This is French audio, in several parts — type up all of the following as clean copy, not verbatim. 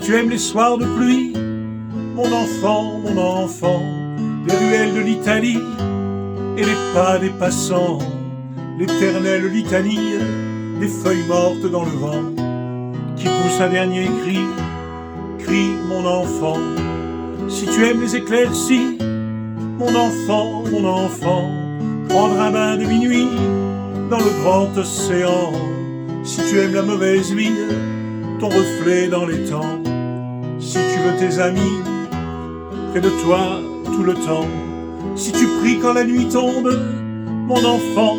tu aimes les soirs de pluie, mon enfant, les ruelles de l'Italie et les pas des passants, l'éternelle litanie des feuilles mortes dans le vent, qui pousse un dernier cri, crie mon enfant. Si tu aimes les éclaircies, mon enfant, prendre un bain de minuit dans le grand océan. Si tu aimes la mauvaise vie, ton reflet dans les temps. Si tu veux tes amis près de toi tout le temps. Si tu pries quand la nuit tombe, mon enfant.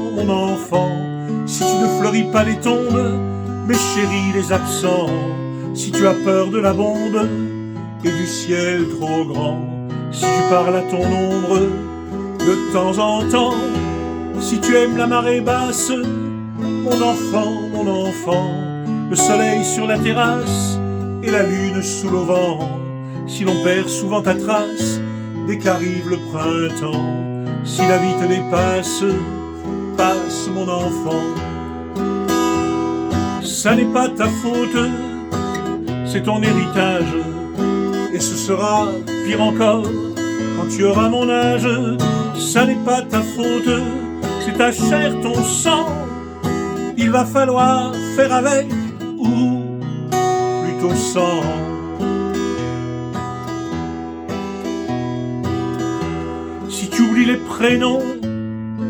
Si tu ne fleuris pas les tombes, mais chéris les absents. Si tu as peur de la bombe et du ciel trop grand. Si tu parles à ton ombre de temps en temps. Si tu aimes la marée basse, mon enfant, le soleil sur la terrasse et la lune sous l'auvent. Si l'on perd souvent ta trace dès qu'arrive le printemps. Si la vie te dépasse, passe mon enfant. Ça n'est pas ta faute, c'est ton héritage. Et ce sera pire encore quand tu auras mon âge. Ça n'est pas ta faute, c'est ta chair, ton sang. Il va falloir faire avec, ou plutôt sans. Si tu oublies les prénoms,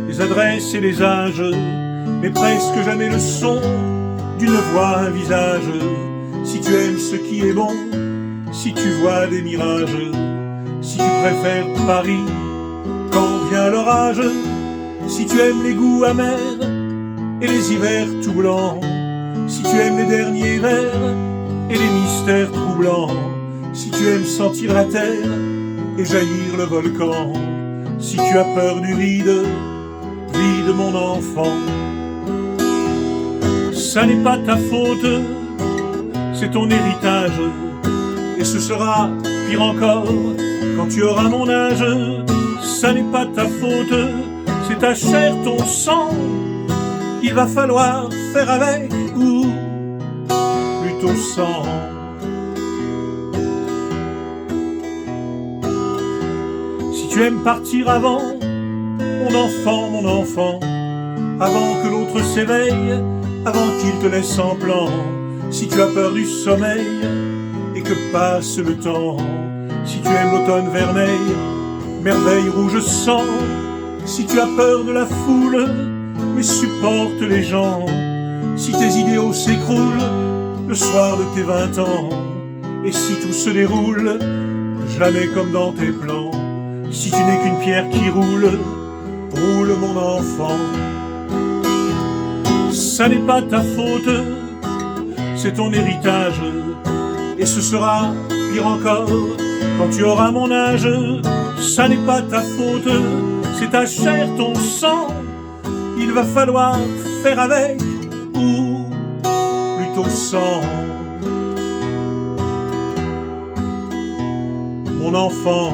les adresses et les âges, mais presque jamais le son d'une voix, un visage. Si tu aimes ce qui est bon, si tu vois des mirages, si tu préfères Paris quand vient l'orage, si tu aimes les goûts amers et les hivers tout blancs, si tu aimes les derniers vers et les mystères troublants, si tu aimes sentir la terre et jaillir le volcan, si tu as peur du vide, vide mon enfant. Ça n'est pas ta faute, c'est ton héritage. Et ce sera pire encore quand tu auras mon âge. Ça n'est pas ta faute, c'est ta chair, ton sang. Il va falloir faire avec, ou plutôt sans. Si tu aimes partir avant, mon enfant, avant que l'autre s'éveille, avant qu'il te laisse en plan. Si tu as peur du sommeil et que passe le temps, si tu aimes l'automne vermeil, merveille rouge sang. Si tu as peur de la foule, mais supporte les gens. Si tes idéaux s'écroulent le soir de tes 20 ans, et si tout se déroule jamais comme dans tes plans. Si tu n'es qu'une pierre qui roule, roule mon enfant. Ça n'est pas ta faute, c'est ton héritage. Et ce sera pire encore quand tu auras mon âge. Ça n'est pas ta faute, c'est ta chair, ton sang. Il va falloir faire avec, ou plutôt sans. Mon enfant.